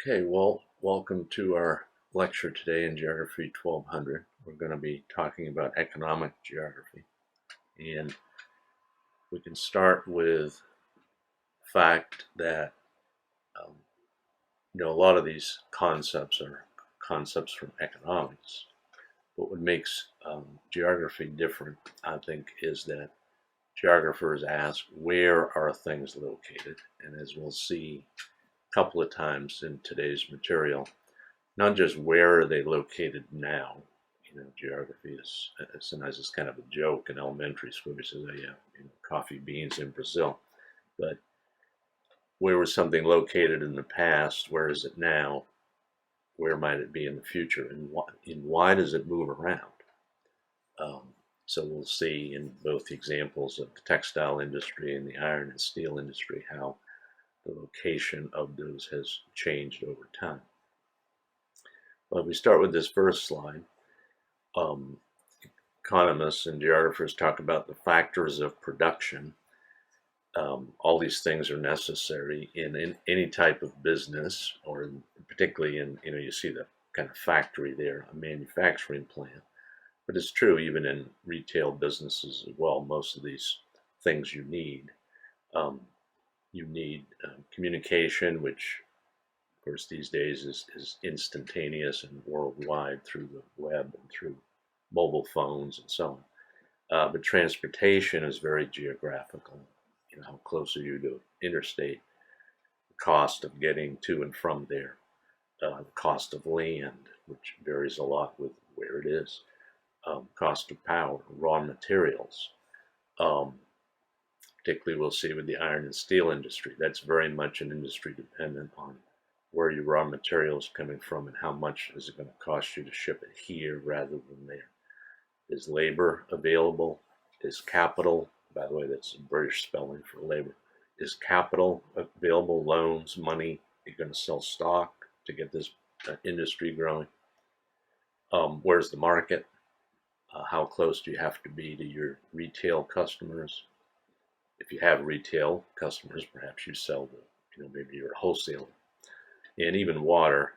Okay, well, welcome to our lecture today in Geography 1200. We're going to be talking about economic geography. And we can start with the fact that, um, a lot of these concepts are concepts from economics. But what makes geography different, I think, is that geographers ask, where are things located? And as we'll see a couple of times in today's material, not just where are they located now. Geography is sometimes it's kind of a joke in elementary school. We say, oh, yeah, coffee beans in Brazil, but where was something located in the past? Where is it now? Where might it be in the future? And why does it move around? Um, so we'll see in both examples of the textile industry and the iron and steel industry how the location of those has changed over time. Well, if we start with this first slide, um, economists and geographers talk about the factors of production. All these things are necessary in any type of business, or particularly in, you see the kind of factory there, a manufacturing plant. But it's true even in retail businesses as well. Most of these things you need. You need communication, which of course these days is instantaneous and worldwide through the web and through mobile phones and so on. But transportation is very geographical. How close are you to interstate? The cost of getting to and from there. The cost of land, which varies a lot with where it is. Cost of power, raw materials. Um, Particularly we'll see with the iron and steel industry. That's very much an industry dependent on where your raw materials are coming from and how much is it going to cost you to ship it here rather than there. Is labor available? Is capital, by the way, that's a British spelling for labor, is capital available, loans, money? You're going to sell stock to get this industry growing. Where's the market? How close do you have to be to your retail customers? If you have retail customers, perhaps you sell to, maybe you're a wholesaler. And even water,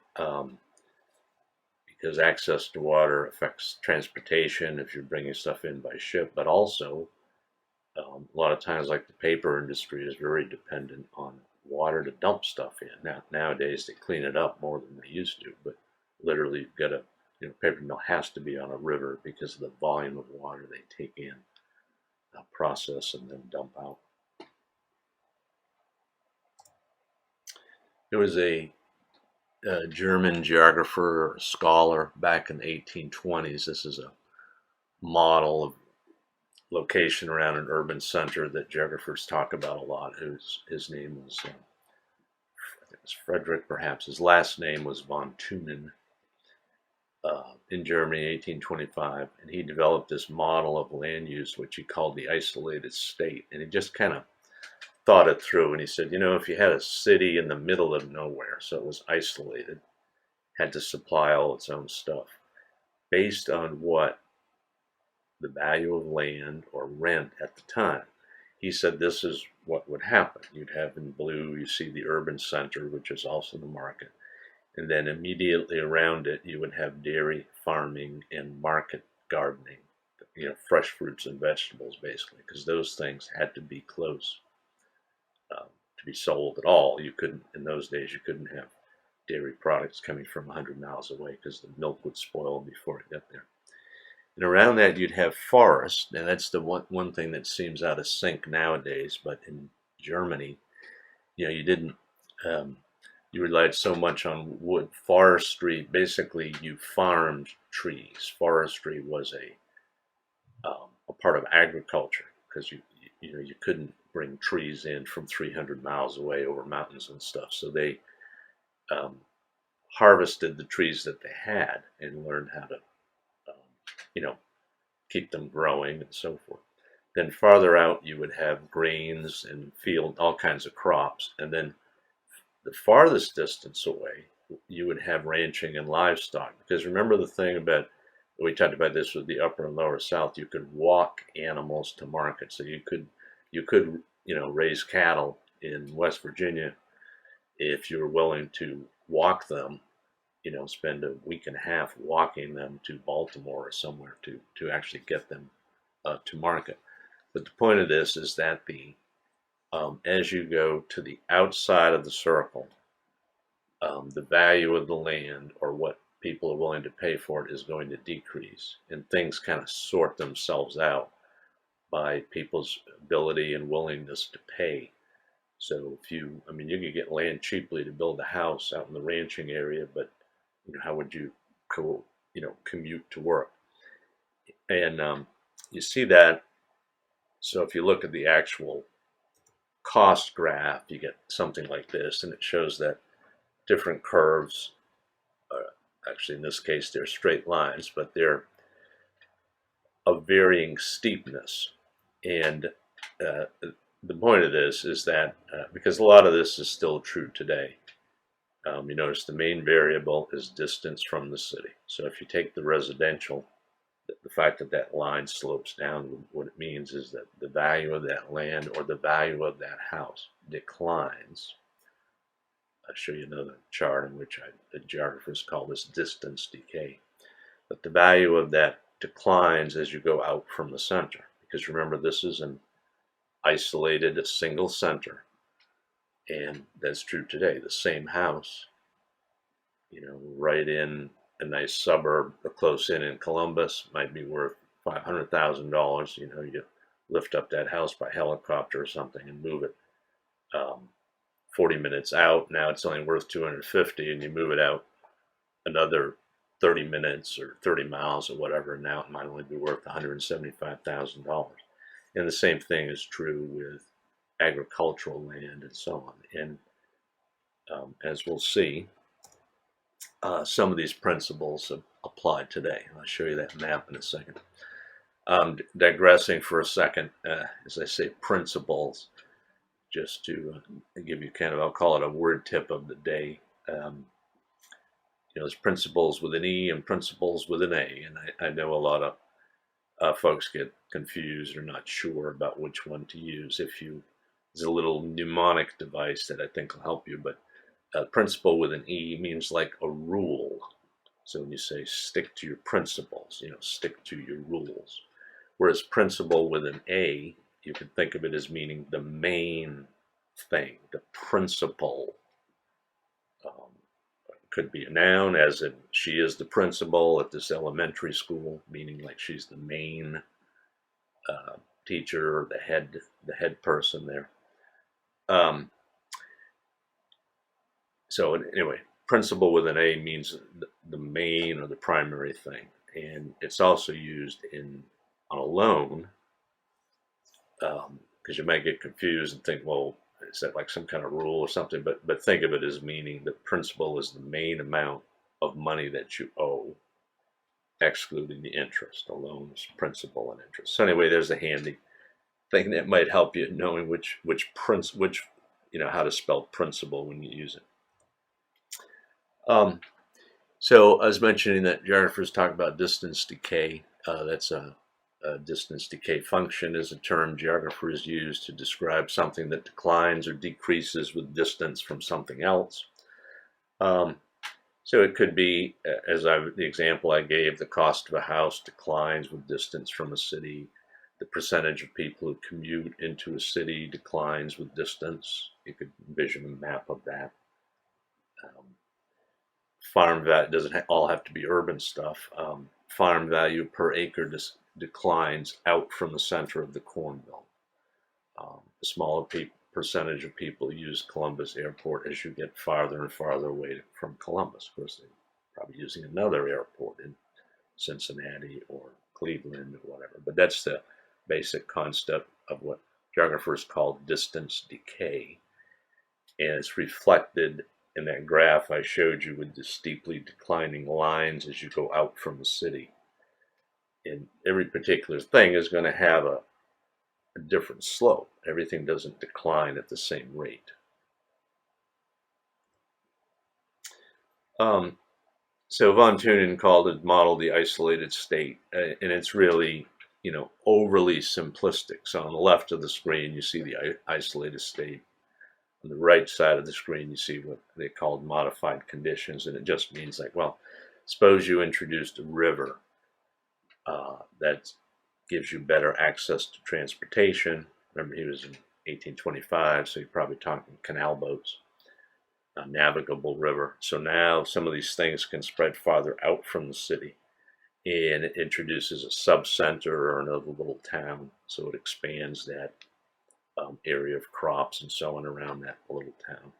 because access to water affects transportation if you're bringing stuff in by ship, but also a lot of times, like the paper industry is very dependent on water to dump stuff in. Now, nowadays they clean it up more than they used to, but literally you've got paper mill has to be on a river because of the volume of water they take in, process, and then dump out. There was a German geographer or scholar back in the 1820s. This is a model of location around an urban center that geographers talk about a lot. His name was, I think it was Frederick, perhaps. His last name was von Thunen, in Germany, 1825, and he developed this model of land use, which he called the isolated state. And he just kind of thought it through, and he said, if you had a city in the middle of nowhere, so it was isolated, had to supply all its own stuff, based on what the value of land or rent at the time. He said this is what would happen. You'd have in blue, you see the urban center, which is also the market. And then immediately around it, you would have dairy farming and market gardening, fresh fruits and vegetables, basically, because those things had to be close to be sold at all. You couldn't, in those days, you couldn't have dairy products coming from 100 miles away because the milk would spoil before it got there. And around that, you'd have forest, and that's the one thing that seems out of sync nowadays. But in Germany, you didn't. You relied so much on wood forestry. Basically, you farmed trees. Forestry was a part of agriculture because you couldn't bring trees in from 300 miles away over mountains and stuff. So they harvested the trees that they had and learned how to keep them growing and so forth. Then farther out, you would have grains and field, all kinds of crops. And then the farthest distance away, you would have ranching and livestock. Because remember the thing about, we talked about this with the upper and lower south, you could walk animals to market. So you could raise cattle in West Virginia if you were willing to walk them, spend a week and a half walking them to Baltimore or somewhere to actually get them to market. But the point of this is that as you go to the outside of the circle, the value of the land or what people are willing to pay for it is going to decrease, and things kind of sort themselves out by people's ability and willingness to pay. So you could get land cheaply to build a house out in the ranching area, but how would you commute to work? And you see that. So if you look at the actual cost graph, you get something like this, and it shows that different curves, actually in this case they're straight lines, but they're of varying steepness. And the point of this is that because a lot of this is still true today, you notice the main variable is distance from the city. So if you take the residential, the fact that that line slopes down, what it means is that the value of that land or the value of that house declines. I'll show you another chart in which the geographers call this distance decay. But the value of that declines as you go out from the center. Because remember, this is an isolated, a single center. And that's true today. The same house, right in a nice suburb, close in Columbus, might be worth $500,000. You lift up that house by helicopter or something and move it 40 minutes out. Now it's only worth 250, and you move it out another 30 minutes or 30 miles or whatever, and now it might only be worth $175,000. And the same thing is true with agricultural land and so on. And as we'll see, some of these principles apply today. I'll show you that map in a second. Digressing for a second, as I say, principles, just to give you kind of, I'll call it a word tip of the day. There's principles with an E and principles with an A, and I know a lot of folks get confused or not sure about which one to use. There's a little mnemonic device that I think will help you, but principle with an E means like a rule. So when you say stick to your principles, stick to your rules. Whereas principle with an A, you can think of it as meaning the main thing, the principle. Could be a noun, as in she is the principal at this elementary school, meaning like she's the main teacher or the head person there. So anyway, principle with an A means the main or the primary thing, and it's also used on a loan, because you might get confused and think, well, is that like some kind of rule or something? But think of it as meaning the principal is the main amount of money that you owe, excluding the interest. A loan is principal and interest. So anyway, there's a handy thing that might help you knowing which how to spell principal when you use it. So I was mentioning that geographers talk about distance decay. That's a distance decay function is a term geographers use to describe something that declines or decreases with distance from something else. So it could be, the example I gave, the cost of a house declines with distance from a city. The percentage of people who commute into a city declines with distance. You could envision a map of that. Farm value doesn't all have to be urban stuff. Farm value per acre declines out from the center of the corn belt. A smaller percentage of people use Columbus Airport as you get farther and farther away from Columbus. Of course, they're probably using another airport in Cincinnati or Cleveland or whatever. But that's the basic concept of what geographers call distance decay. And it's reflected in that graph I showed you with the steeply declining lines as you go out from the city. And every particular thing is going to have a different slope. Everything doesn't decline at the same rate. So von Thunen called it model the isolated state, and it's really, overly simplistic. So on the left of the screen, you see the isolated state. On the right side of the screen, you see what they called modified conditions, and it just means like, well, suppose you introduced a river that gives you better access to transportation. Remember, he was in 1825, so you're probably talking canal boats, a navigable river. So now some of these things can spread farther out from the city, and it introduces a sub-center or another little town, so it expands that area of crops and so on around that little town.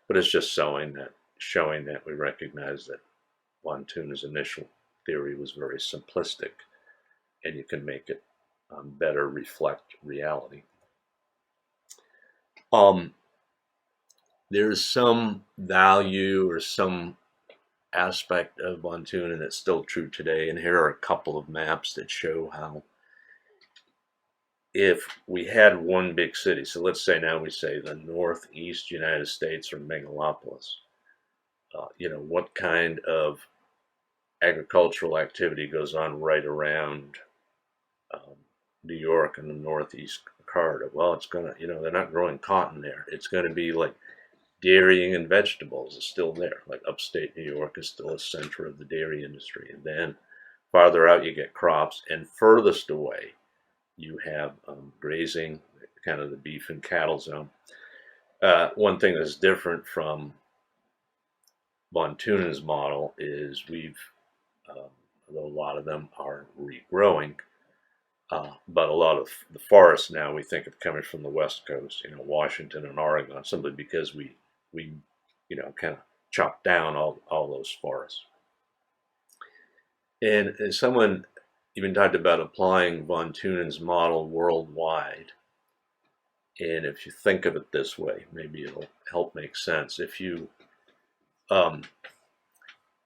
But it's just showing that we recognize that von Thunen's initial theory was very simplistic, and you can make it better reflect reality. There's some value or some aspect of von Thunen that's still true today, and here are a couple of maps that show how if we had one big city, so let's say now we say the Northeast United States or megalopolis, what kind of agricultural activity goes on right around New York and the Northeast corridor? Well, it's gonna, they're not growing cotton there. It's going to be like dairying and vegetables is still there. Like upstate New York is still a center of the dairy industry. And then farther out you get crops, and furthest away you have grazing, kind of the beef and cattle zone. One thing that's different from von Thunen's model is although a lot of them are regrowing, but a lot of the forests now we think of coming from the West Coast, Washington and Oregon, simply because we kind of chopped down all those forests. And someone even talked about applying von Thunen's model worldwide. And if you think of it this way, maybe it'll help make sense. If you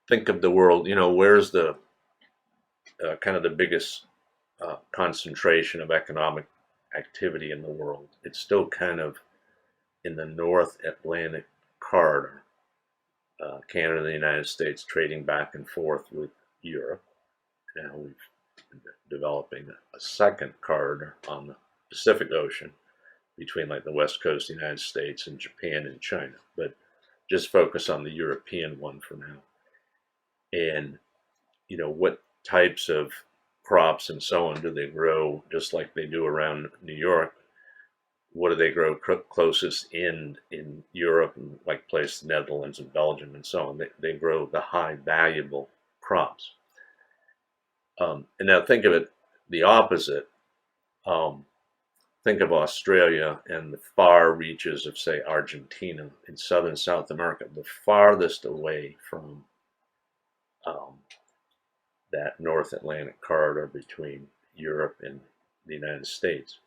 think of the world, where's the kind of the biggest concentration of economic activity in the world? It's still kind of in the North Atlantic corridor, Canada and the United States trading back and forth with Europe. Now we've been developing a second corridor on the Pacific Ocean between like the West Coast of the United States and Japan and China, but just focus on the European one for now. And what types of crops and so on do they grow, just like they do around New York? What do they grow closest in Europe, and like places, Netherlands and Belgium and so on? They grow the high valuable crops. And now think of it the opposite. Think of Australia and the far reaches of, say, Argentina in southern South America, the farthest away from that North Atlantic corridor between Europe and the United States.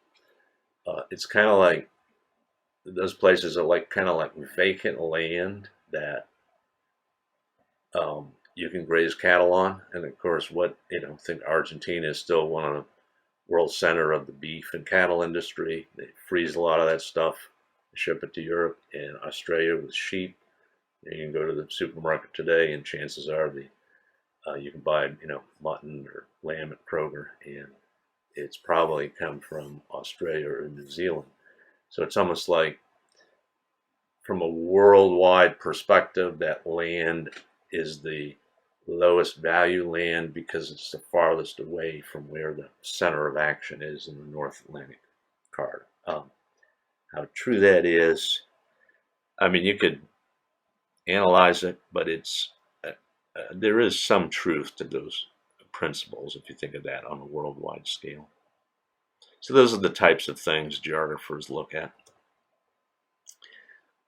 It's kind of like those places are like kind of like vacant land that you can graze cattle on. And of course, think Argentina is still one of the world center of the beef and cattle industry. They freeze a lot of that stuff, ship it to Europe. And Australia with sheep, you can go to the supermarket today, and chances are you can buy mutton or lamb at Kroger, and it's probably come from Australia or New Zealand. So it's almost like, from a worldwide perspective, that land is the lowest value land because it's the farthest away from where the center of action is in the North Atlantic corridor. How true that is, I mean, you could analyze it, but there is some truth to those principles if you think of that on a worldwide scale. So those are the types of things geographers look at.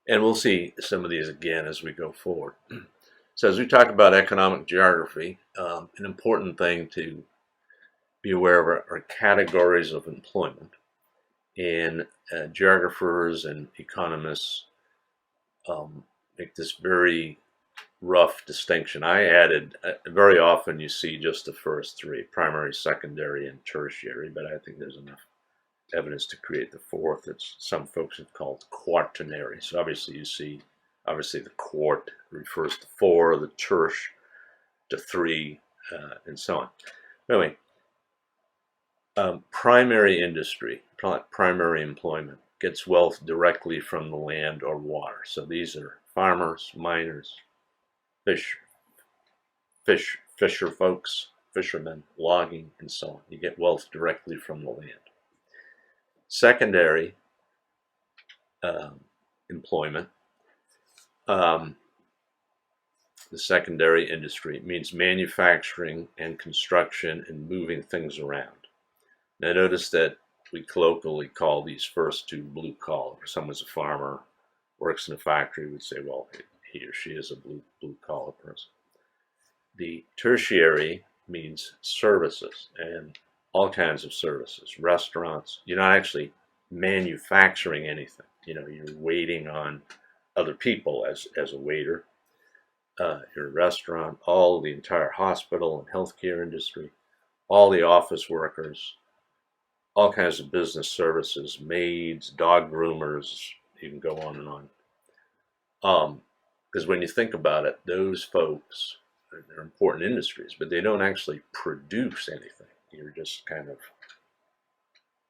And we'll see some of these again as we go forward. So as we talk about economic geography, an important thing to be aware of are categories of employment. And geographers and economists make this very rough distinction. I added, very often you see just the first three, primary, secondary, and tertiary, but I think there's enough evidence to create the fourth. It's some folks have called quaternary. So obviously you see, the quart refers to four, the tertiary to three, and so on. Anyway, primary industry, primary employment, gets wealth directly from the land or water. So these are farmers, miners, fisher folks, fishermen, logging, and so on. You get wealth directly from the land. Secondary employment, the secondary industry means manufacturing and construction and moving things around. Now notice that we colloquially call these first two blue collar. If someone's a farmer, works in a factory, we'd say, well, he or she is a blue collar person. The tertiary means services and all kinds of services, restaurants. You're not actually manufacturing anything. You're waiting on other people as a waiter. Your restaurant, the entire hospital and healthcare industry, all the office workers, all kinds of business services, maids, dog groomers, you can go on and on. Because when you think about it, those folks, they're important industries, but they don't actually produce anything. You're just kind of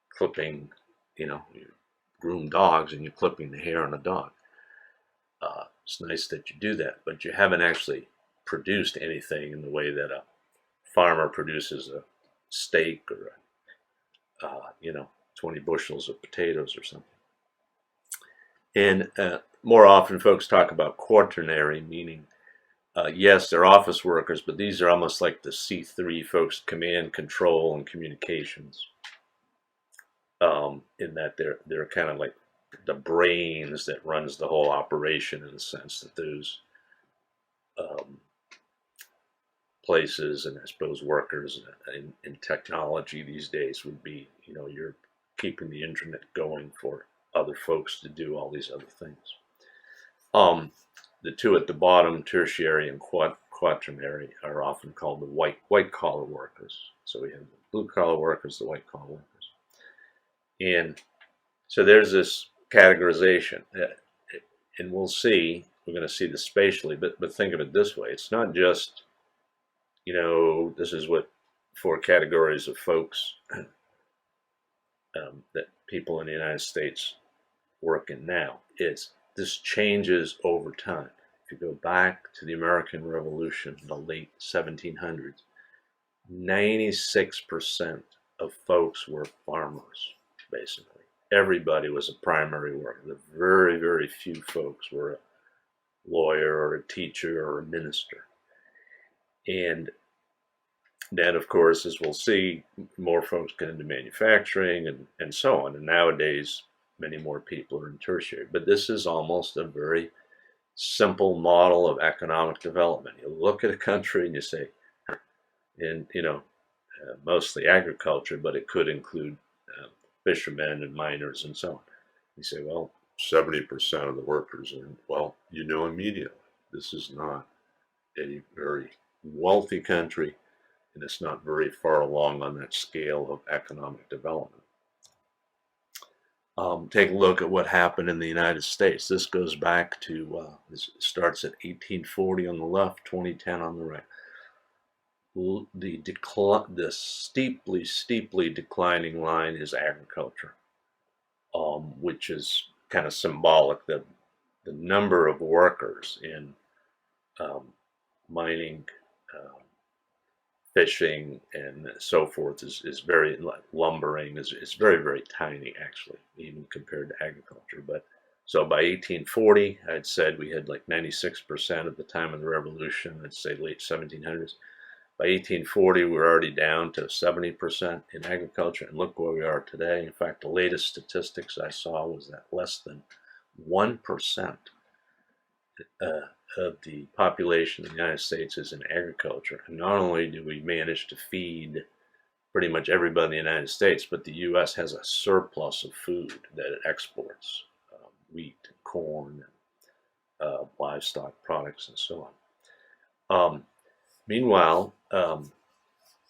clipping, you groom dogs and you're clipping the hair on a dog. It's nice that you do that, but you haven't actually produced anything in the way that a farmer produces a steak or 20 bushels of potatoes or something. And more often folks talk about quaternary, meaning yes, they're office workers, but these are almost like the C3 folks, command, control, and communications. In that they're kind of like the brains that runs the whole operation, in the sense that those places and I suppose workers in technology these days would be, you're keeping the internet going for other folks to do all these other things. The two at the bottom, tertiary and quaternary, are often called the white collar workers. So we have the blue collar workers, the white collar workers. And so there's this categorization, and we're going to see this spatially, but think of it this way. It's not just, this is what 4 categories of folks that people in the United States work in now. This changes over time. If you go back to the American Revolution, the late 1700s, 96% of folks were farmers, basically. Everybody was a primary worker. The very, very few folks were a lawyer or a teacher or a minister. And then, of course, as we'll see, more folks get into manufacturing and so on. And nowadays, many more people are in tertiary. But this is almost a very simple model of economic development. You look at a country and you say, and mostly agriculture, but it could include fishermen and miners and so on. You say, well, 70% of the workers are, well, immediately, this is not a very wealthy country, and it's not very far along on that scale of economic development. Take a look at what happened in the United States. This goes back to, this starts at 1840 on the left, 2010 on the right. The steeply declining line is agriculture, which is kind of symbolic that the number of workers in mining, fishing, and so forth is very, lumbering is very, very tiny, actually, even compared to agriculture. But so by 1840, I'd said we had like 96% at the time of the Revolution. I'd say late 1700s. By 1840, we were already down to 70% in agriculture, and look where we are today. In fact, the latest statistics I saw was that less than 1% of the population of the United States is in agriculture. And not only do we manage to feed pretty much everybody in the United States, but the U.S. has a surplus of food that it exports, wheat, and corn, and livestock products, and so on. Meanwhile,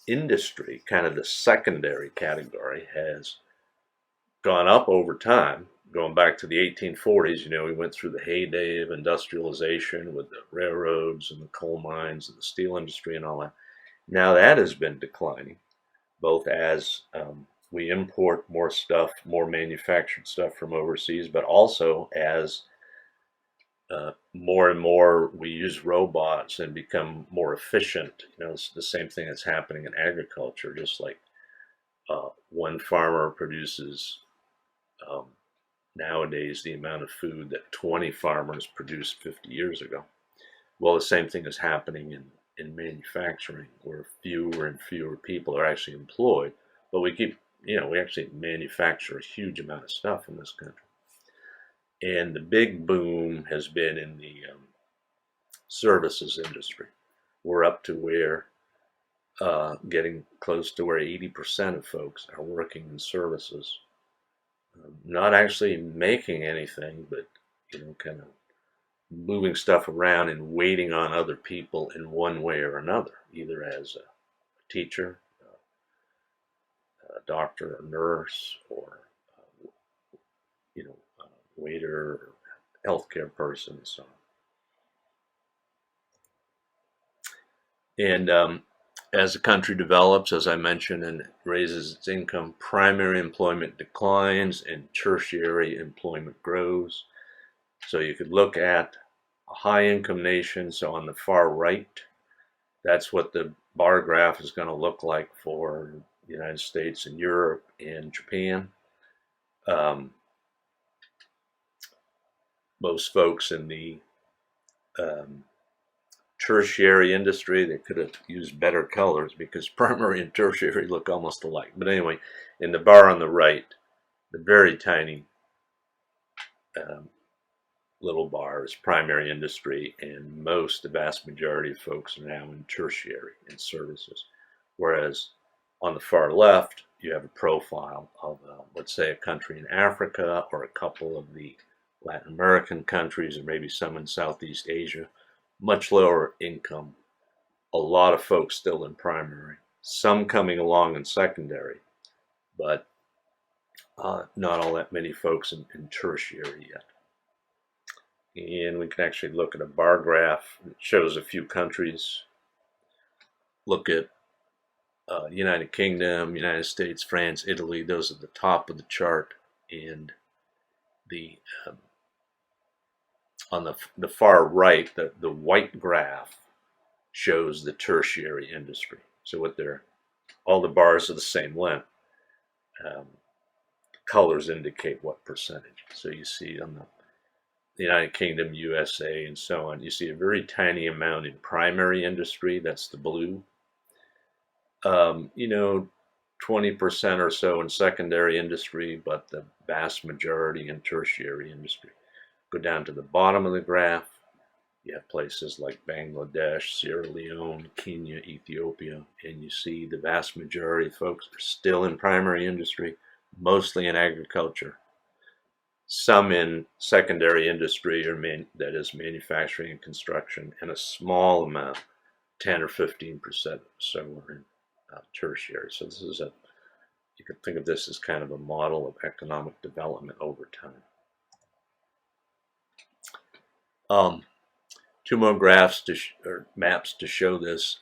industry, kind of the secondary category, has gone up over time. Going back to the 1840s, we went through the heyday of industrialization with the railroads and the coal mines and the steel industry and all that. Now that has been declining, both as we import more stuff, more manufactured stuff from overseas, but also as more and more we use robots and become more efficient. It's the same thing that's happening in agriculture. Just like one farmer produces um, nowadays the amount of food that 20 farmers produced 50 years ago. Well, the same thing is happening in manufacturing, where fewer and fewer people are actually employed, but we actually manufacture a huge amount of stuff in this country. And the big boom has been in the services industry. We're up to where getting close to where 80% of folks are working in services, not actually making anything, but kind of moving stuff around and waiting on other people in one way or another, either as a teacher, a doctor, a nurse, or waiter, healthcare person, and so on. And as the country develops, as I mentioned, and raises its income, primary employment declines and tertiary employment grows. So you could look at a high-income nation. So on the far right, that's what the bar graph is going to look like for the United States and Europe and Japan. Most folks in the tertiary industry, they could have used better colors because primary and tertiary look almost alike. But anyway, in the bar on the right, the very tiny little bar is primary industry, and the vast majority of folks are now in tertiary in services. Whereas on the far left, you have a profile of, let's say, a country in Africa or a couple of the Latin American countries, or maybe some in Southeast Asia, much lower income. A lot of folks still in primary, some coming along in secondary, but not all that many folks in tertiary yet. And we can actually look at a bar graph that shows a few countries. Look at United Kingdom, United States, France, Italy. Those are the top of the chart. And the on the far right, the white graph shows the tertiary industry. So all the bars are the same length. Colors indicate what percentage. So you see on the United Kingdom, USA, and so on, you see a very tiny amount in primary industry. That's the blue. 20% or so in secondary industry, but the vast majority in tertiary industry. Go down to the bottom of the graph. You have places like Bangladesh, Sierra Leone, Kenya, Ethiopia, and you see the vast majority of folks are still in primary industry, mostly in agriculture. Some in secondary industry, that is manufacturing and construction, and a small amount, 10 or 15%, so are in tertiary. So you can think of this as kind of a model of economic development over time. Two more graphs or maps to show this.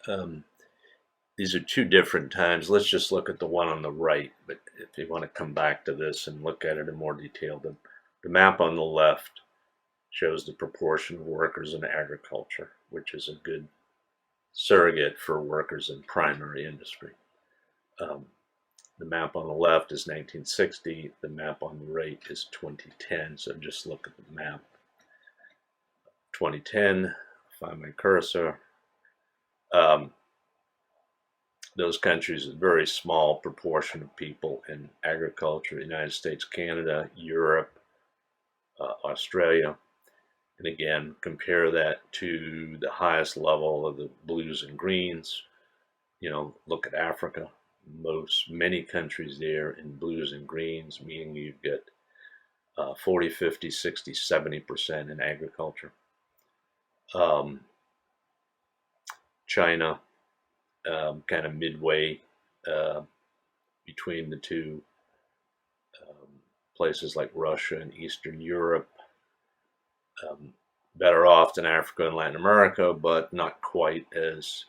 These are two different times. Let's just look at the one on the right, but if you want to come back to this and look at it in more detail, the map on the left shows the proportion of workers in agriculture, which is a good surrogate for workers in primary industry. The map on the left is 1960. The map on the right is 2010. So just look at the map. 2010, find my cursor. Those countries, a very small proportion of people in agriculture: the United States, Canada, Europe, Australia. And again, compare that to the highest level of the blues and greens. Look at Africa. Many countries there in blues and greens, meaning you get 40, 50, 60, 70% in agriculture. China, kind of midway between the two. Places like Russia and Eastern Europe, better off than Africa and Latin America, but not quite as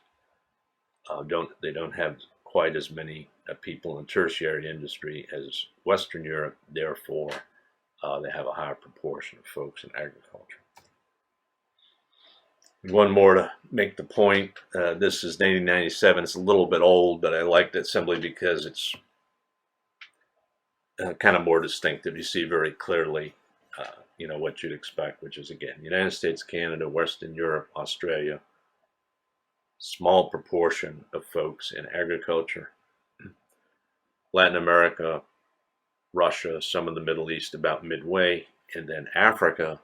they don't have quite as many people in tertiary industry as Western Europe. Therefore, they have a higher proportion of folks in agriculture. One more to make the point. This is 1997. It's a little bit old, but I liked it simply because it's kind of more distinctive. You see very clearly, what you'd expect, which is, again, United States, Canada, Western Europe, Australia, small proportion of folks in agriculture. Latin America, Russia, some of the Middle East about midway, and then Africa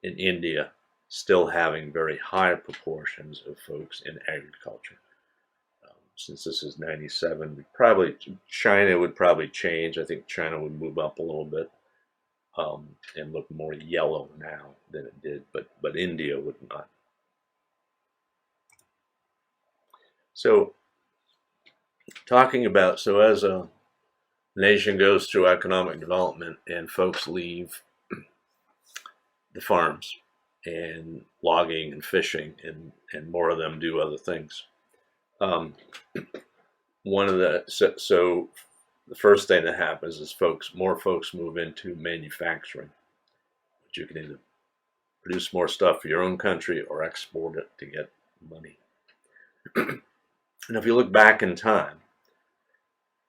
and India still having very high proportions of folks in agriculture. Since this is 97, China would probably change. I think China would move up a little bit and look more yellow now than it did, but India would not. So as a nation goes through economic development and folks leave the farms and logging and fishing, and more of them do other things. So the first thing that happens is more folks move into manufacturing, which you can either produce more stuff for your own country or export it to get money. And if you look back in time,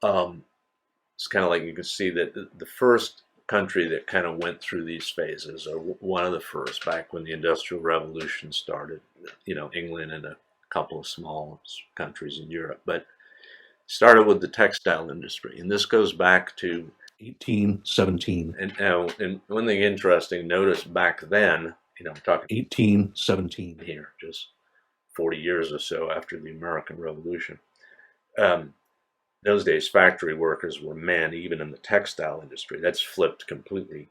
it's kind of like you can see that the first country that kind of went through these phases, or one of the first, back when the Industrial Revolution started, England and a couple of small countries in Europe, but started with the textile industry, and this goes back to 1817. And one thing interesting, notice back then, I'm talking 1817 here, just 40 years or so after the American Revolution. Those days, factory workers were men, even in the textile industry. That's flipped completely.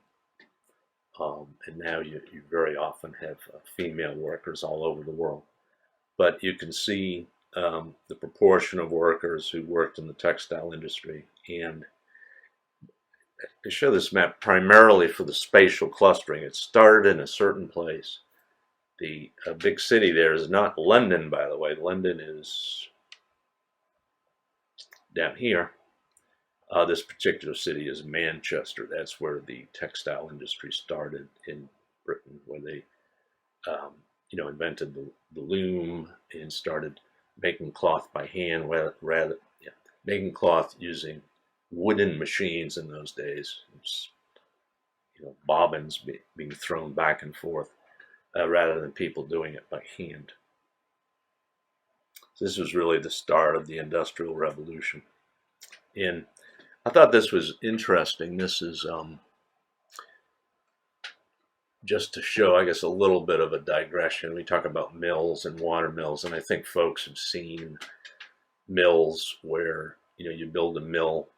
And now you very often have female workers all over the world. But you can see the proportion of workers who worked in the textile industry. And I show this map primarily for the spatial clustering. It started in a certain place. The big city there is not London, by the way. London is down here. This particular city is Manchester. That's where the textile industry started in Britain, where they, invented the loom and started making cloth by hand, making cloth using wooden machines in those days. It's, bobbins being thrown back and forth rather than people doing it by hand. So this was really the start of the Industrial Revolution. And I thought this was interesting. This is just to show, I guess, a little bit of a digression. We talk about mills and water mills, and I think folks have seen mills where, you build a mill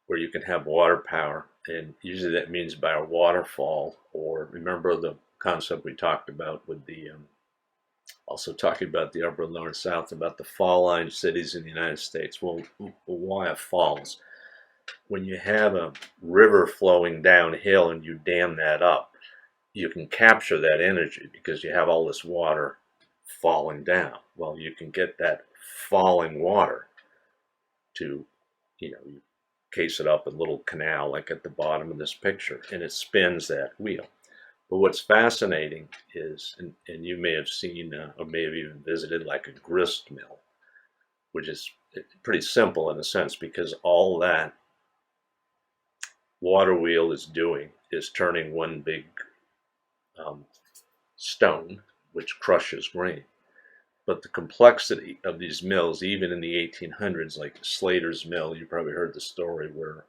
where you can have water power, and usually that means by a waterfall, or remember the concept we talked about with the also talking about the upper north south, about the fall line cities in the United States. Well, why a falls? When you have a river flowing downhill and you dam that up, you can capture that energy because you have all this water falling down. Well, you can get that falling water to, you case it up in a little canal like at the bottom of this picture, and it spins that wheel. But what's fascinating is, and you may have seen or may have even visited like a grist mill, which is pretty simple in a sense, because all that water wheel is doing is turning one big stone, which crushes grain. But the complexity of these mills, even in the 1800s, like Slater's Mill, you probably heard the story where,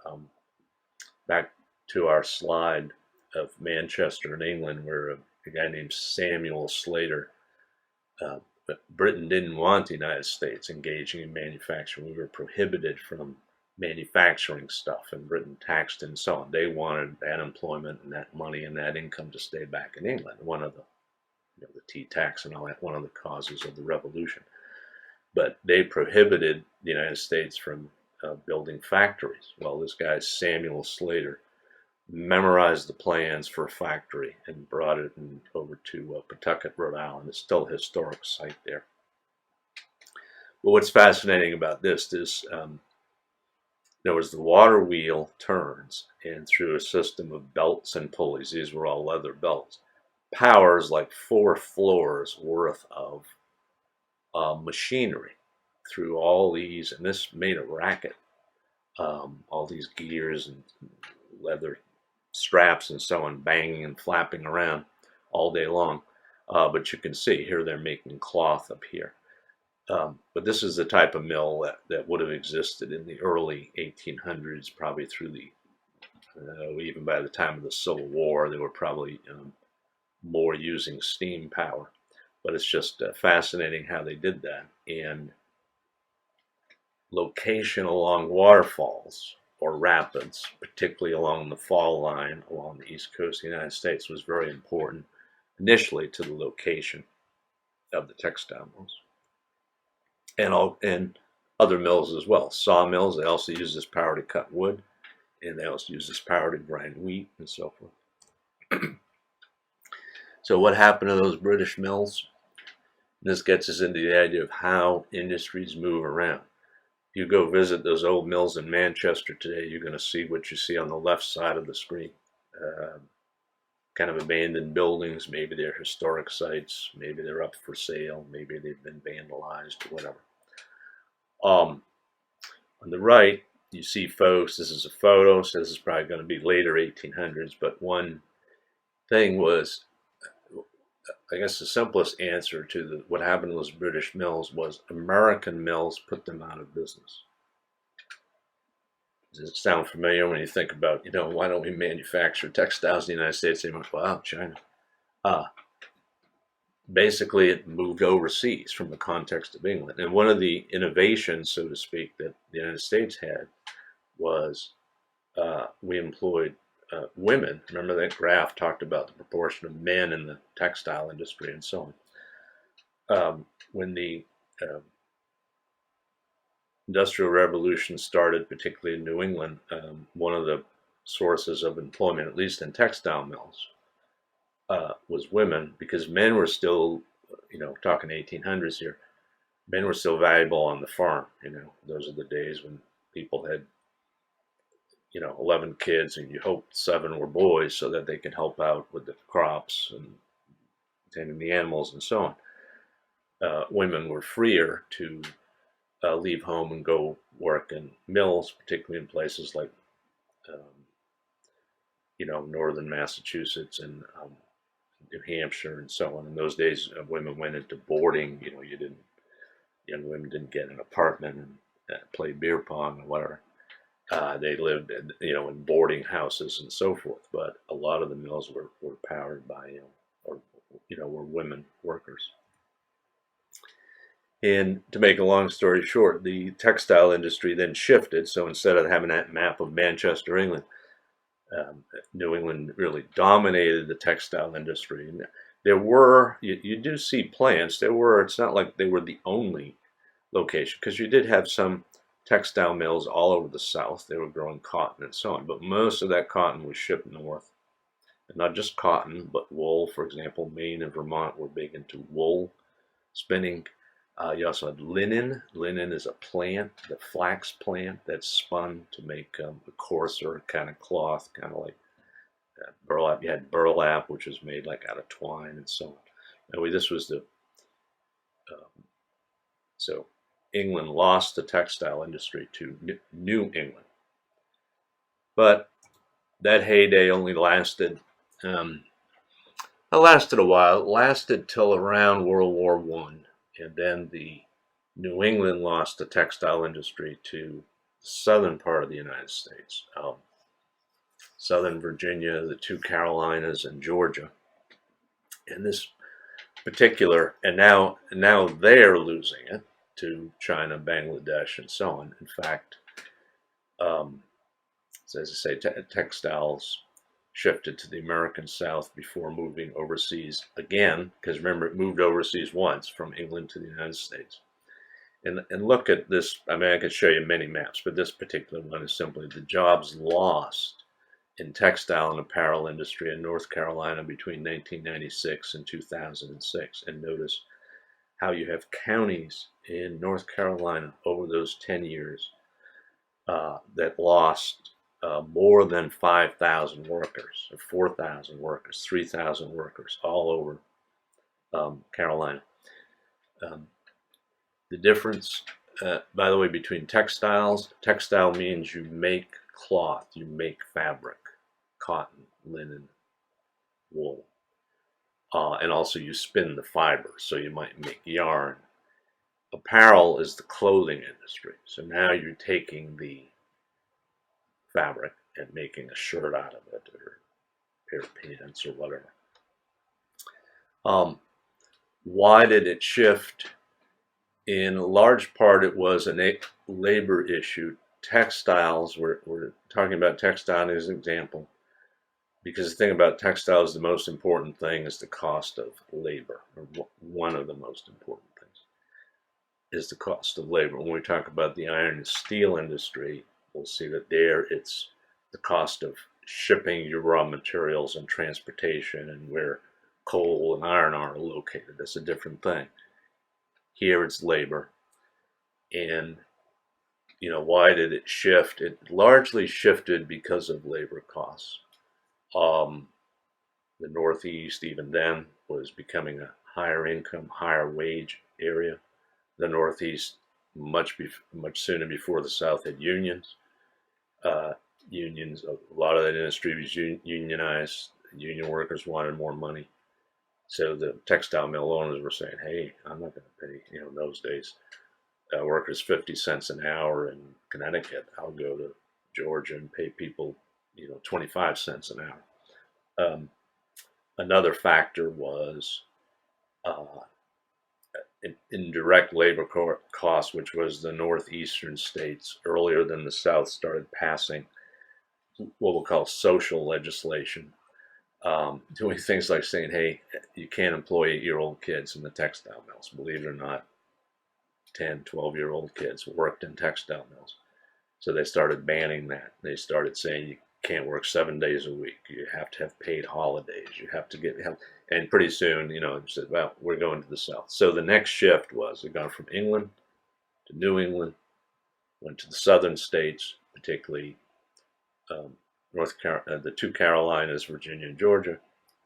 back to our slide of Manchester in England, where a guy named Samuel Slater, but Britain didn't want the United States engaging in manufacturing. We were prohibited from manufacturing stuff, and Britain taxed and so on. They wanted that employment and that money and that income to stay back in England. One of the tea tax and all that, one of the causes of the revolution. But they prohibited the United States from building factories. Well, this guy, Samuel Slater, memorized the plans for a factory and brought it over to Pawtucket, Rhode Island. It's still a historic site there. But what's fascinating about this is, in other words, the water wheel turns, and through a system of belts and pulleys, these were all leather belts, powers like 4 floors worth of machinery through all these, and this made a racket. All these gears and leather straps and so on, banging and flapping around all day long. But you can see here they're making cloth up here. But this is the type of mill that would have existed in the early 1800s, probably through the, even by the time of the Civil War, they were probably more using steam power. But it's just fascinating how they did that. And location along waterfalls or rapids, particularly along the fall line along the east coast of the United States, was very important initially to the location of the textile mills. And other mills as well. Sawmills, they also use this power to cut wood, and they also use this power to grind wheat and so forth. So what happened to those British mills? This gets us into the idea of how industries move around. If you go visit those old mills in Manchester today, you're going to see what you see on the left side of the screen. Kind of abandoned buildings, maybe they're historic sites, maybe they're up for sale, maybe they've been vandalized, or whatever. On the right, you see folks, this is a photo, so this is probably going to be later 1800s, but one thing was, I guess the simplest answer to what happened to those British mills was American mills put them out of business. Does it sound familiar when you think about, why don't we manufacture textiles in the United States anymore? Wow, China. Basically, it moved overseas from the context of England. And one of the innovations, so to speak, that the United States had was we employed women. Remember that graph talked about the proportion of men in the textile industry and so on. When the Industrial Revolution started, particularly in New England, one of the sources of employment, at least in textile mills, was women, because men were still, talking 1800s here, men were still valuable on the farm. Those are the days when people had, 11 kids, and you hoped 7 were boys so that they could help out with the crops and tending the animals and so on. Women were freer to leave home and go work in mills, particularly in places like, northern Massachusetts and New Hampshire and so on. In those days, women went into boarding. Young women didn't get an apartment and play beer pong or whatever. They lived, in boarding houses and so forth. But a lot of the mills were powered by, were women workers. And to make a long story short, the textile industry then shifted. So instead of having that map of Manchester, England, New England really dominated the textile industry. And there were, you do see plants. It's not like they were the only location, because you did have some textile mills all over the South. They were growing cotton and so on, but most of that cotton was shipped north. And not just cotton, but wool. For example, Maine and Vermont were big into wool spinning. You also had linen. Linen is a plant, the flax plant, that's spun to make a coarser kind of cloth, kind of like burlap. You had burlap, which was made like out of twine and so on. Anyway, this was so England lost the textile industry to New England. But that heyday only lasted, it lasted a while. It lasted till around World War I. And then the New England lost the textile industry to the southern part of the United States, southern Virginia, the 2 Carolinas, and Georgia. And this particular, and now they're losing it to China, Bangladesh, and so on. In fact, as I say, textiles shifted to the American South before moving overseas again, because remember, it moved overseas once from England to the United States. And look at this. I mean, I could show you many maps, but this particular one is simply the jobs lost in textile and apparel industry in North Carolina between 1996 and 2006. And notice how you have counties in North Carolina over those 10 years that lost more than 5,000 workers, or 4,000 workers, 3,000 workers all over Carolina. The difference, by the way, between textiles, textile means you make cloth, you make fabric, cotton, linen, wool, and also you spin the fiber, so you might make yarn. Apparel is the clothing industry, so now you're taking the fabric and making a shirt out of it, or a pair of pants, or whatever. Why did it shift? In large part, it was a labor issue. Textiles, we're talking about textile as an example, because the thing about textiles, the most important thing is the cost of labor, or one of the most important things is the cost of labor. When we talk about the iron and steel industry, we'll see that there it's the cost of shipping your raw materials and transportation, and where coal and iron are located. That's a different thing. Here it's labor. And why did it shift? It largely shifted because of labor costs. The Northeast, even then, was becoming a higher income, higher wage area. The Northeast, much sooner before the South, had unions. Unions, a lot of that industry was unionized. Union workers wanted more money. So the textile mill owners were saying, hey, I'm not going to pay, in those days, workers 50 cents an hour in Connecticut. I'll go to Georgia and pay people, 25 cents an hour. Another factor was indirect labor costs, which was the northeastern states earlier than the South started passing what we'll call social legislation, doing things like saying, hey, you can't employ 8-year-old kids in the textile mills. Believe it or not, 10, 12-year-old kids worked in textile mills. So they started banning that. They started saying you can't work 7 days a week. You have to have paid holidays. You have to get help. And pretty soon, it said, well, we're going to the South. So the next shift was it gone from England to New England, went to the southern states, particularly the two Carolinas, Virginia and Georgia.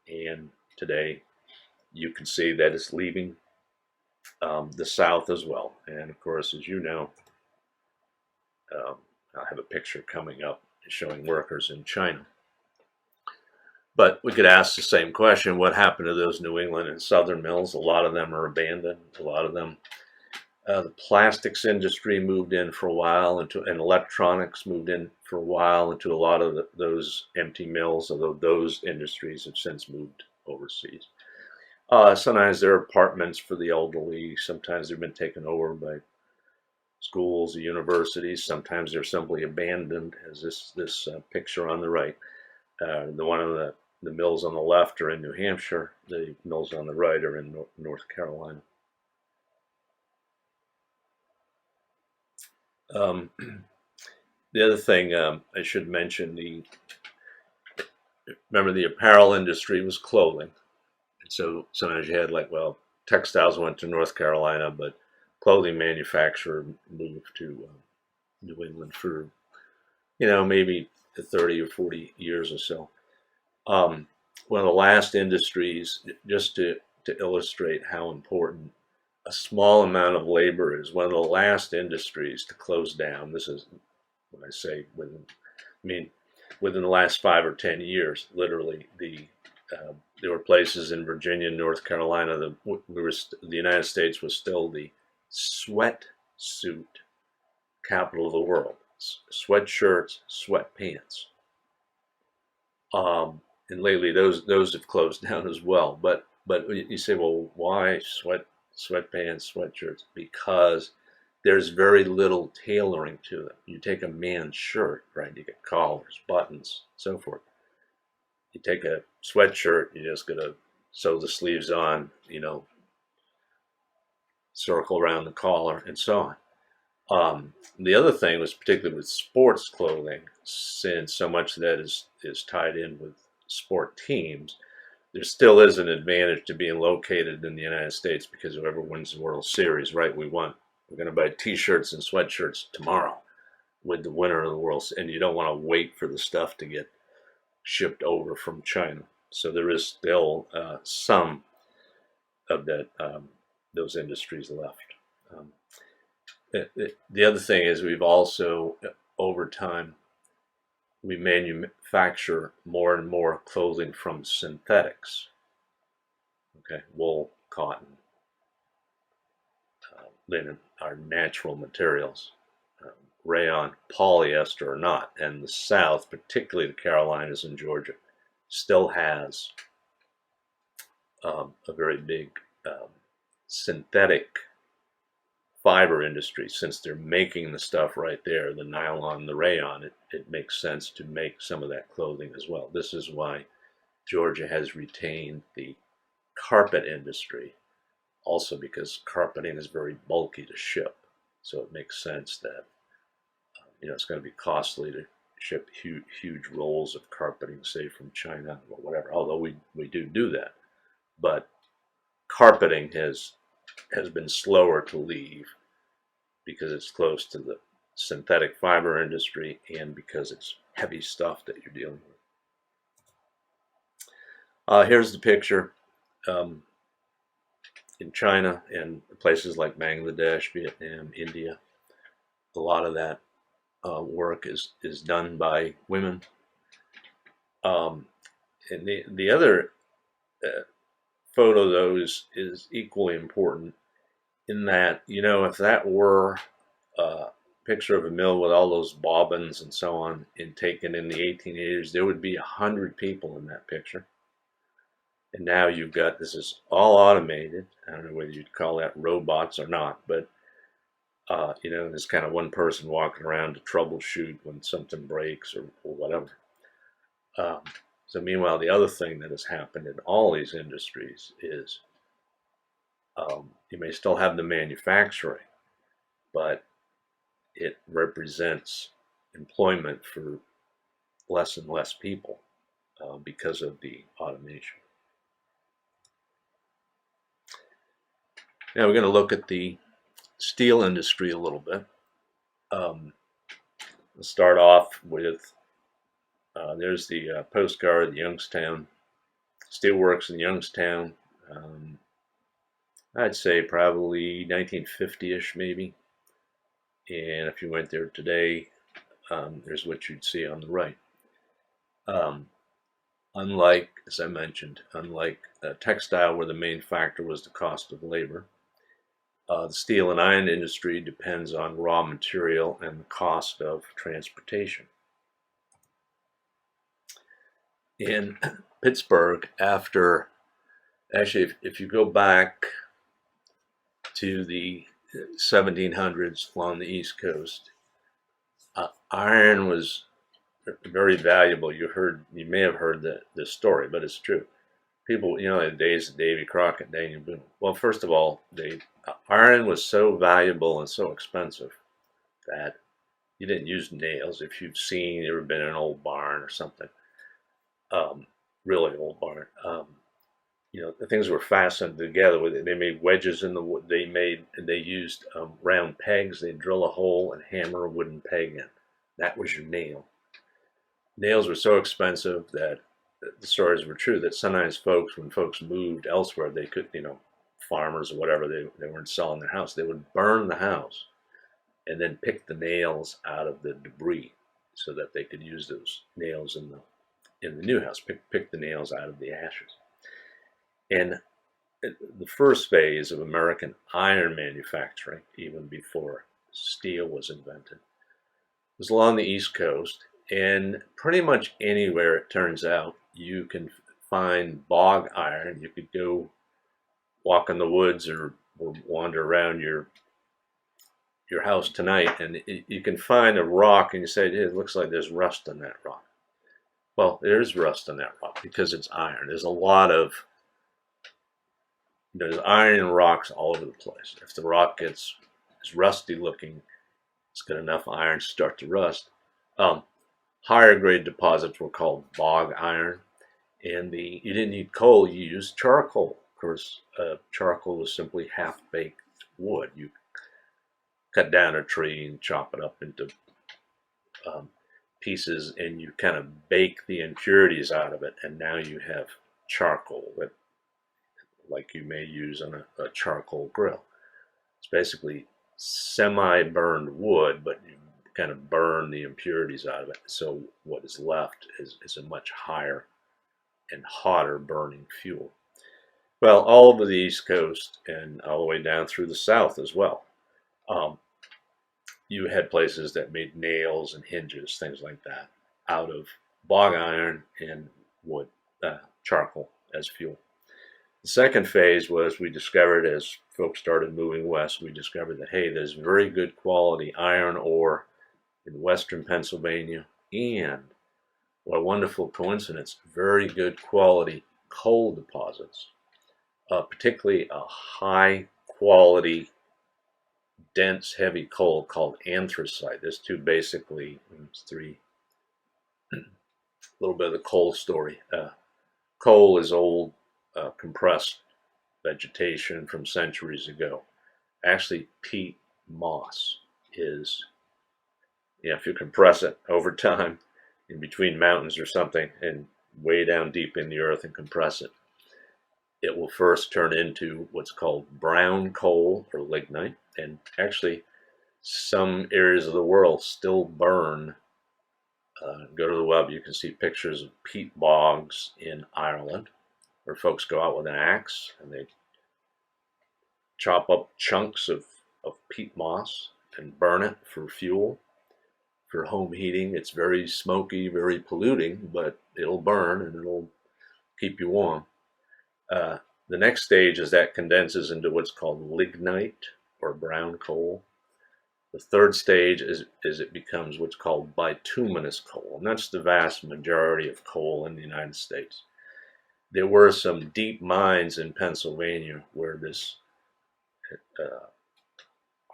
And today you can see that it's leaving the South as well. And of course, as you know, I'll have a picture coming up showing workers in China. But we could ask the same question: what happened to those New England and Southern mills? A lot of them are abandoned. A lot of them, the plastics industry moved in for a while, and electronics moved in for a while into a lot of those empty mills, although those industries have since moved overseas. Sometimes there are apartments for the elderly. Sometimes they've been taken over by schools or universities. Sometimes they're simply abandoned, as this picture on the right. The one on the mills on the left are in New Hampshire. The mills on the right are in North Carolina. The other thing I should mention, remember the apparel industry was clothing. And so sometimes you had textiles went to North Carolina, but clothing manufacturer moved to New England for, maybe 30 or 40 years or so. One of the last industries, just to illustrate how important a small amount of labor is, one of the last industries to close down. This is when I say within the last 5 or 10 years, literally, there were places in Virginia and North Carolina that the United States was still the sweatsuit capital of the world. Sweatshirts, sweatpants. And lately those have closed down as well. But you say, well, why sweatpants, sweatshirts? Because there's very little tailoring to them. You take a man's shirt, right? You get collars, buttons, so forth. You take a sweatshirt, you just gotta sew the sleeves on, circle around the collar, and so on. The other thing was particularly with sports clothing, since so much of that is tied in with sport teams. there still is an advantage to being located in the United States, because whoever wins the World Series, right, we're going to buy T-shirts and sweatshirts tomorrow with the winner of the World Series, and you don't want to wait for the stuff to get shipped over from China. So there is still some of that those industries left. The other thing is we've also, over time, we manufacture more and more clothing from synthetics. Okay, wool, cotton, linen are natural materials. Rayon, polyester or not. And the South, particularly the Carolinas and Georgia, still has a very big synthetic fiber industry. Since they're making the stuff right there, the nylon, the rayon, it makes sense to make some of that clothing as well. This is why Georgia has retained the carpet industry, also because carpeting is very bulky to ship. So it makes sense that it's going to be costly to ship huge rolls of carpeting, say from China or whatever. Although we do that, but carpeting has been slower to leave because it's close to the synthetic fiber industry and because it's heavy stuff that you're dealing with. Here's the picture in China and places like Bangladesh, Vietnam, India. A lot of that work is done by women. And the other photo, though, is equally important in that, if that were a picture of a mill with all those bobbins and so on and taken in the 1880s, there would be 100 people in that picture. And now you've got, this is all automated. I don't know whether you'd call that robots or not, but there's kind of one person walking around to troubleshoot when something breaks or whatever. So meanwhile, the other thing that has happened in all these industries is you may still have the manufacturing, but it represents employment for less and less people because of the automation. Now we're going to look at the steel industry a little bit. We'll start off with, there's the postcard of Youngstown Steelworks in Youngstown. I'd say probably 1950-ish maybe. And if you went there today, there's what you'd see on the right. Unlike, as I mentioned, textile, where the main factor was the cost of labor, the steel and iron industry depends on raw material and the cost of transportation. In Pittsburgh, if you go back to the 1700s along the East Coast, iron was very valuable. You may have heard this story, but it's true. People, in the days of Davy Crockett, Daniel Boone. Well, first of all, iron was so valuable and so expensive that you didn't use nails. If you've ever been in an old barn or something, really old barn, the things were fastened together with it. They made wedges in the wood. They used round pegs. They'd drill a hole and hammer a wooden peg in. That was your nail. Nails were so expensive that the stories were true that sometimes when folks moved elsewhere, they could, farmers or whatever, they weren't selling their house. They would burn the house and then pick the nails out of the debris so that they could use those nails in the new house. Pick the nails out of the ashes. And the first phase of American iron manufacturing, even before steel was invented, was along the East Coast. And pretty much anywhere, it turns out, you can find bog iron. You could go walk in the woods or wander around your house tonight, and you can find a rock, and you say, hey, it looks like there's rust in that rock. Well, there's rust in that rock because it's iron. There's iron in rocks all over the place. If the rock is rusty looking, it's got enough iron to start to rust. Higher grade deposits were called bog iron, And you didn't need coal, you used charcoal. Of course, charcoal was simply half-baked wood. You cut down a tree and chop it up into um, pieces, and you kind of bake the impurities out of it, and now you have charcoal that, like you may use on a charcoal grill. It's basically semi-burned wood, but you kind of burn the impurities out of it. So what is left is a much higher and hotter burning fuel. Well, all over the East Coast and all the way down through the South as well. You had places that made nails and hinges, things like that, out of bog iron and wood, charcoal as fuel. The second phase was we discovered, as folks started moving west, we discovered that, hey, there's very good quality iron ore in western Pennsylvania, and what a wonderful coincidence, very good quality coal deposits, particularly a high quality dense heavy coal called anthracite. There's three, a little bit of the coal story. Coal is old compressed vegetation from centuries ago. Actually, peat moss is, if you compress it over time in between mountains or something and way down deep in the earth and compress it, it will first turn into what's called brown coal or lignite. And actually, some areas of the world still burn. Go to the web, you can see pictures of peat bogs in Ireland, where folks go out with an axe and they chop up chunks of peat moss and burn it for fuel, for home heating. It's very smoky, very polluting, but it'll burn and it'll keep you warm. The next stage is that condenses into what's called lignite or brown coal. The third stage is it becomes what's called bituminous coal, and that's the vast majority of coal in the United States. There were some deep mines in Pennsylvania where this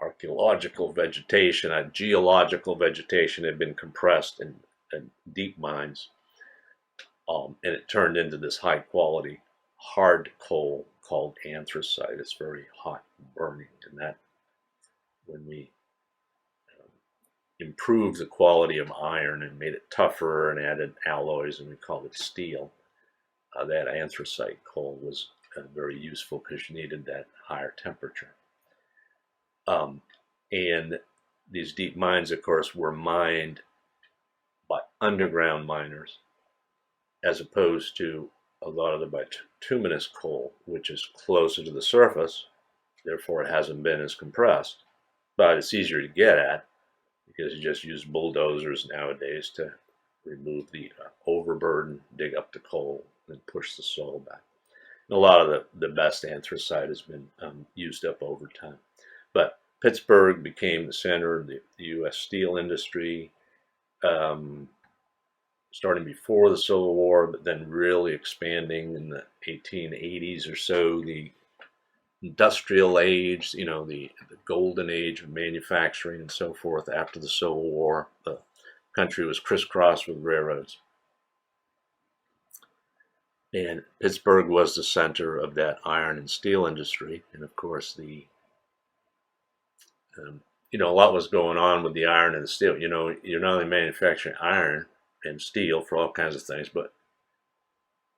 archaeological vegetation, geological vegetation had been compressed in deep mines, and it turned into this high quality hard coal called anthracite. It's very hot burning, and that when we improved the quality of iron and made it tougher and added alloys, and we called it steel, that anthracite coal was very useful because you needed that higher temperature. And these deep mines, of course, were mined by underground miners, as opposed to a lot of the bituminous coal, which is closer to the surface. Therefore, it hasn't been as compressed, but it's easier to get at because you just use bulldozers nowadays to remove the overburden, dig up the coal, and push the soil back. And a lot of the best anthracite has been used up over time. But Pittsburgh became the center of the U.S. steel industry, starting before the Civil War, but then really expanding in the 1880s or so. The industrial age, the golden age of manufacturing and so forth after the Civil War. The country was crisscrossed with railroads. And Pittsburgh was the center of that iron and steel industry. And of course, a lot was going on with the iron and the steel. You're not only manufacturing iron and steel for all kinds of things, but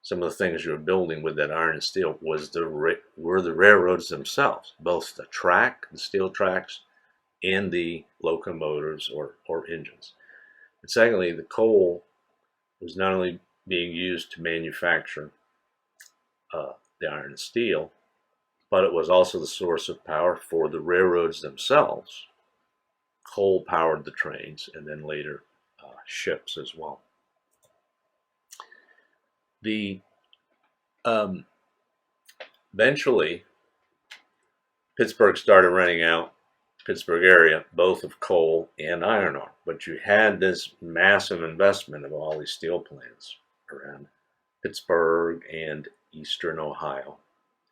some of the things you were building with that iron and steel were the railroads themselves, both the track, the steel tracks, and the locomotives or engines. And secondly, the coal was not only being used to manufacture the iron and steel, but it was also the source of power for the railroads themselves. Coal powered the trains, and then later ships as well. Eventually, Pittsburgh started running out, Pittsburgh area, both of coal and iron ore. But you had this massive investment of all these steel plants around Pittsburgh and eastern Ohio,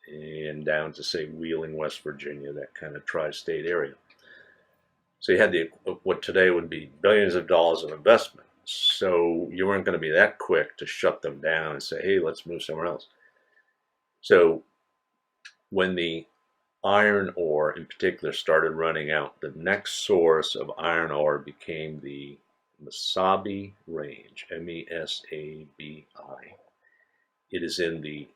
and down to, say, Wheeling, West Virginia, that kind of tri-state area. So you had what today would be billions of dollars of investment. So you weren't going to be that quick to shut them down and say, hey, let's move somewhere else. So when the iron ore in particular started running out, the next source of iron ore became the Mesabi Range, Mesabi. It is in the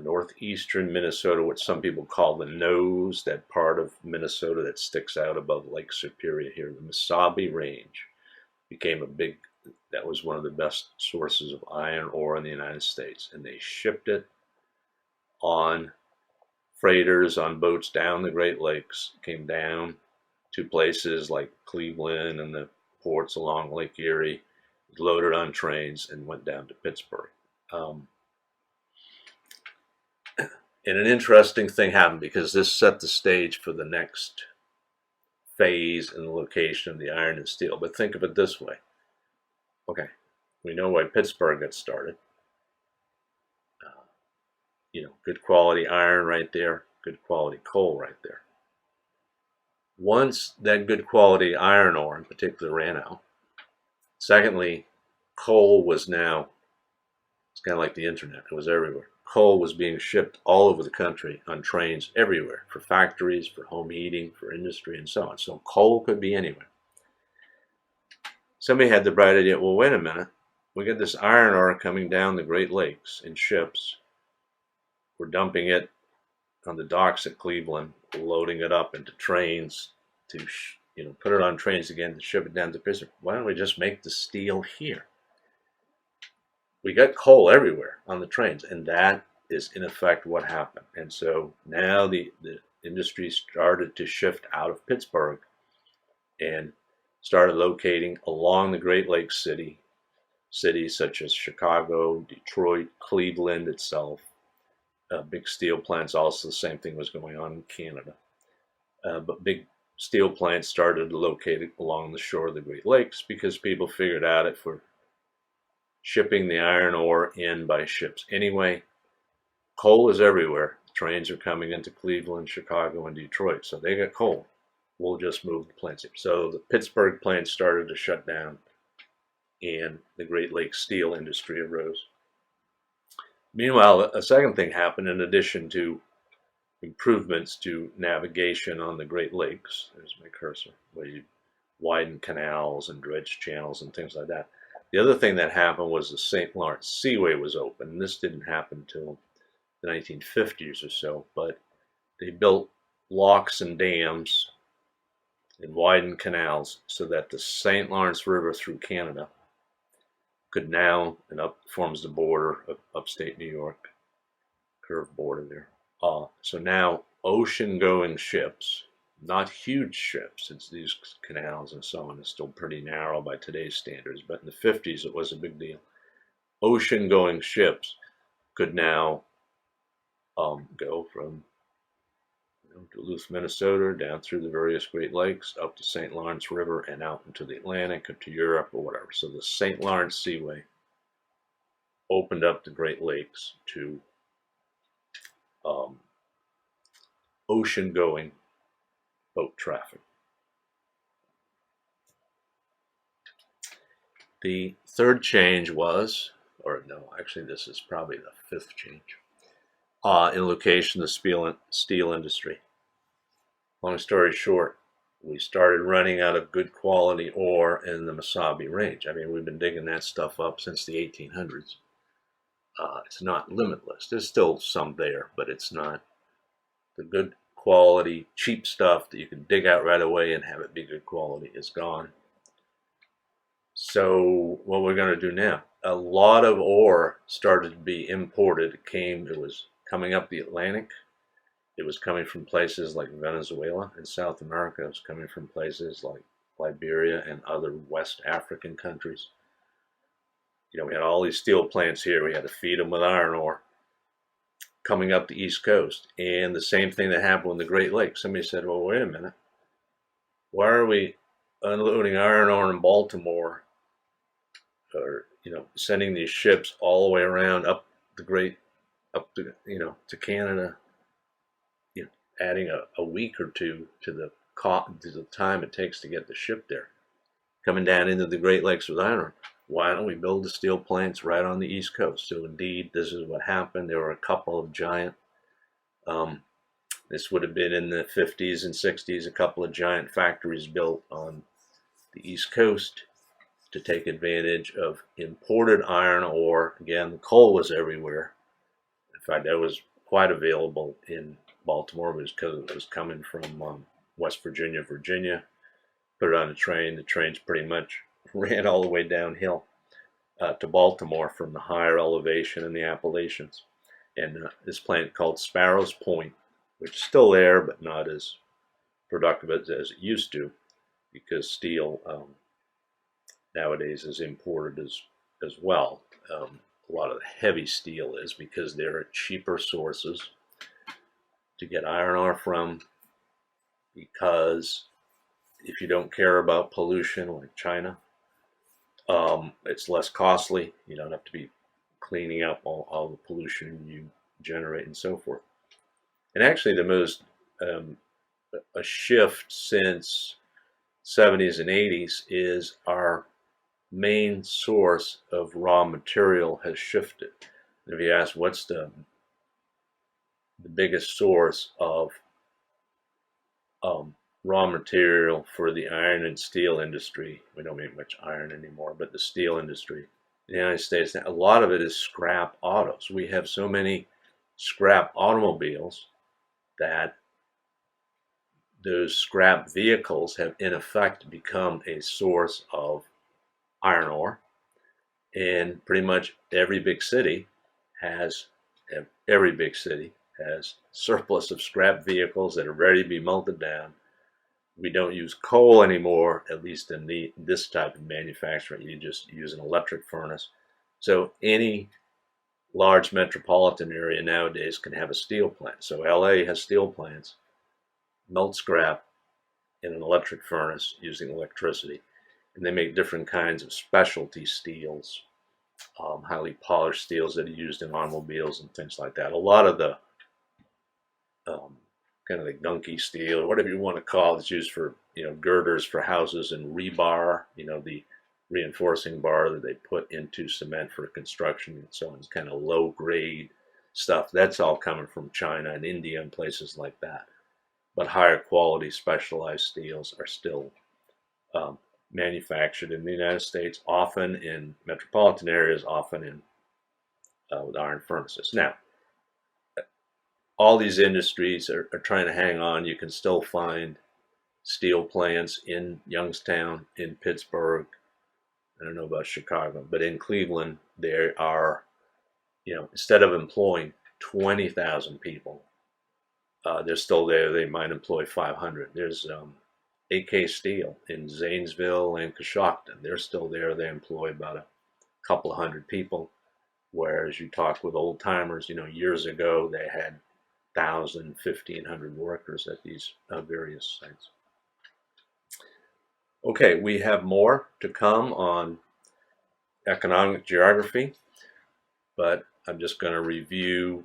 northeastern Minnesota, what some people call the nose, that part of Minnesota that sticks out above Lake Superior here. The Mesabi Range became that was one of the best sources of iron ore in the United States. And they shipped it on freighters, on boats down the Great Lakes, came down to places like Cleveland and the ports along Lake Erie, loaded on trains, and went down to Pittsburgh. And an interesting thing happened because this set the stage for the next phase in the location of the iron and steel. But think of it this way. Okay, we know why Pittsburgh got started. Good quality iron right there, good quality coal right there. Once that good quality iron ore in particular ran out, secondly, coal was now, it's kind of like the internet, it was everywhere. Coal was being shipped all over the country on trains everywhere for factories, for home heating, for industry, and so on. So coal could be anywhere. Somebody had the bright idea, well, wait a minute. We got this iron ore coming down the Great Lakes in ships. We're dumping it on the docks at Cleveland, loading it up into trains to, put it on trains again to ship it down to Pittsburgh. Why don't we just make the steel here? We got coal everywhere on the trains, and that is in effect what happened. And so now the industry started to shift out of Pittsburgh and started locating along the Great Lakes cities such as Chicago, Detroit, Cleveland itself. Big steel plants, also the same thing was going on in Canada. But big steel plants started located along the shore of the Great Lakes because people figured out it for shipping the iron ore in by ships. Anyway, coal is everywhere. Trains are coming into Cleveland, Chicago, and Detroit, so they got coal. We'll just move the plants here. So the Pittsburgh plants started to shut down, and the Great Lakes steel industry arose. Meanwhile, a second thing happened in addition to improvements to navigation on the Great Lakes. There's my cursor, where you widen canals and dredge channels and things like that. The other thing that happened was the St. Lawrence Seaway was open. This didn't happen until the 1950s or so, but they built locks and dams and widened canals so that the St. Lawrence River through Canada could now, and up forms the border of upstate New York, curved border there. So now ocean-going ships, not huge ships, since these canals and so on is still pretty narrow by today's standards, but in the 50s it was a big deal. Ocean-going ships could now go from Duluth, Minnesota, down through the various Great Lakes, up the St. Lawrence River, and out into the Atlantic, up to Europe, or whatever. So the St. Lawrence Seaway opened up the Great Lakes to ocean-going boat traffic. The third change was, or no, actually this is probably the fifth change, in location of the steel industry. Long story short, we started running out of good quality ore in the Mesabi Range. I mean, we've been digging that stuff up since the 1800s. It's not limitless. There's still some there, but it's not the good quality, cheap stuff that you can dig out right away and have it be good quality is gone. So what we're going to do now, a lot of ore started to be imported. It was coming up the Atlantic. It was coming from places like Venezuela in South America. It was coming from places like Liberia and other West African countries. We had all these steel plants here. We had to feed them with iron ore coming up the East Coast. And the same thing that happened in the Great Lakes. Somebody said, well, wait a minute. Why are we unloading iron ore in Baltimore, or sending these ships all the way around up to Canada, adding a week or two to the time it takes to get the ship there, coming down into the Great Lakes with iron ore? why don't we build the steel plants right on the East Coast? So indeed, this is what happened. There were a couple of giant, this would have been in the 50s and 60s, a couple of giant factories built on the East Coast to take advantage of imported iron ore. Again, the coal was everywhere. In fact, that was quite available in Baltimore because it was coming from West Virginia, put it on a train. The trains pretty much ran all the way downhill to Baltimore from the higher elevation in the Appalachians. And this plant called Sparrows Point, which is still there, but not as productive as it used to, because steel nowadays is imported as well. A lot of the heavy steel is, because there are cheaper sources to get iron ore from, because if you don't care about pollution like China, it's less costly. You don't have to be cleaning up all the pollution you generate and so forth. And actually the most a shift since 70s and 80s is our main source of raw material has shifted. And if you ask what's the biggest source of raw material for the iron and steel industry, we don't make much iron anymore, but the steel industry in the United States, a lot of it is scrap autos. We have so many scrap automobiles that those scrap vehicles have in effect become a source of iron ore. And pretty much every big city has surplus of scrap vehicles that are ready to be melted down. We don't use coal anymore, at least in this type of manufacturing. You just use an electric furnace. So any large metropolitan area nowadays can have a steel plant. So LA has steel plants, melt scrap in an electric furnace using electricity. And they make different kinds of specialty steels, highly polished steels that are used in automobiles and things like that. A lot of the kind of the gunky steel, or whatever you want to call it, is used for, girders for houses, and rebar, the reinforcing bar that they put into cement for construction and so on. It's kind of low grade stuff. That's all coming from China and India and places like that. But higher quality specialized steels are still manufactured in the United States, often in metropolitan areas, often in with iron furnaces. Now, all these industries are trying to hang on. You can still find steel plants in Youngstown, in Pittsburgh. I don't know about Chicago, but in Cleveland, there are, instead of employing 20,000 people, they're still there. They might employ 500. There's AK Steel in Zanesville and Coshocton. They're still there. They employ about a couple of hundred people. Whereas you talk with old timers, years ago they had 1,000, 1,500 workers at these various sites. Okay, we have more to come on economic geography, but I'm just going to review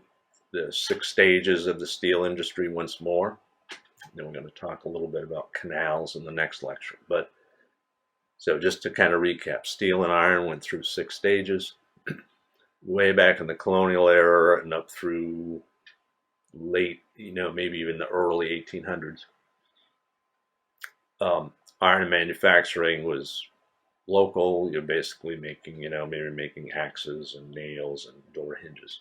the 6 stages of the steel industry once more. Then we're going to talk a little bit about canals in the next lecture. But so just to kind of recap, steel and iron went through 6 stages, way back in the colonial era and up through late, maybe even the early 1800s. Iron manufacturing was local. You're basically making, maybe making axes and nails and door hinges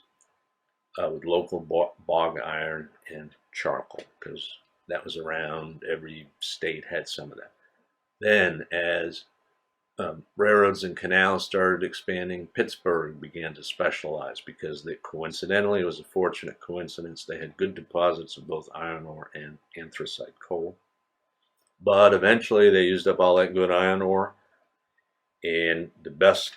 with local bog iron and charcoal, because that was around. Every state had some of that. Then as railroads and canals started expanding, Pittsburgh began to specialize, because coincidentally, it was a fortunate coincidence, they had good deposits of both iron ore and anthracite coal. But eventually they used up all that good iron ore, and the best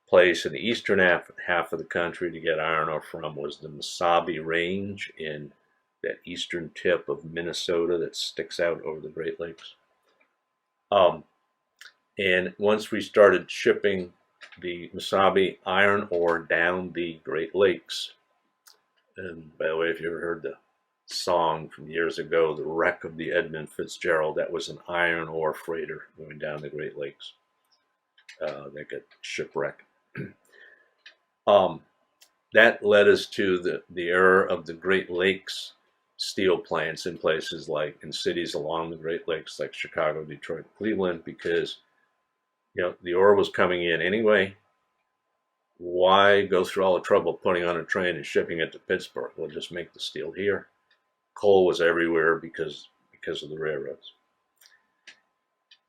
place in the eastern half of the country to get iron ore from was the Mesabi Range in that eastern tip of Minnesota that sticks out over the Great Lakes. And once we started shipping the Mesabi iron ore down the Great Lakes, and by the way, if you ever heard the song from years ago, The Wreck of the Edmund Fitzgerald, that was an iron ore freighter going down the Great Lakes. that get shipwrecked. That led us to the era of the Great Lakes steel plants in places like in cities along the Great Lakes like Chicago, Detroit, Cleveland, because the ore was coming in anyway. Why go through all the trouble of putting on a train and shipping it to Pittsburgh? We'll just make the steel here. Coal was everywhere because of the railroads.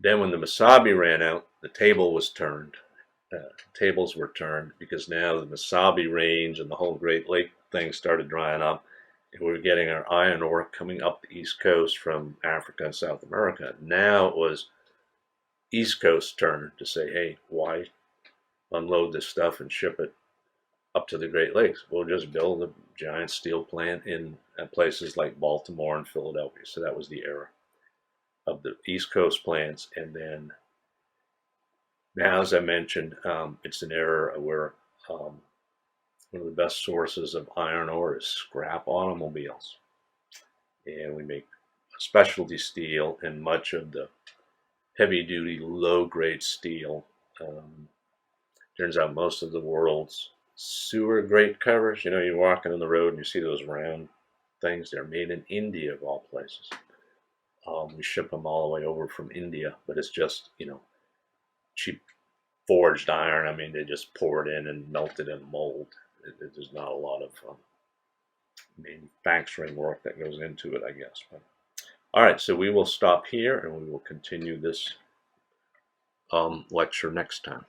Then when the Mesabi ran out, the table was turned. Tables were turned because now the Mesabi Range and the whole Great Lake thing started drying up. And we were getting our iron ore coming up the East Coast from Africa and South America. Now it was East Coast turn to say, hey, why unload this stuff and ship it up to the Great Lakes? We'll just build a giant steel plant in places like Baltimore and Philadelphia. So that was the era of the East Coast plants. And then now, as I mentioned, it's an era where one of the best sources of iron ore is scrap automobiles. And we make specialty steel and much of the heavy-duty, low-grade steel. Turns out most of the world's sewer grate covers, you're walking on the road and you see those round things. They're made in India, of all places. We ship them all the way over from India, but it's just, cheap forged iron. I mean, they just pour it in and melt it in a mold. There's not a lot of manufacturing work that goes into it, I guess. But, all right, so we will stop here and we will continue this lecture next time.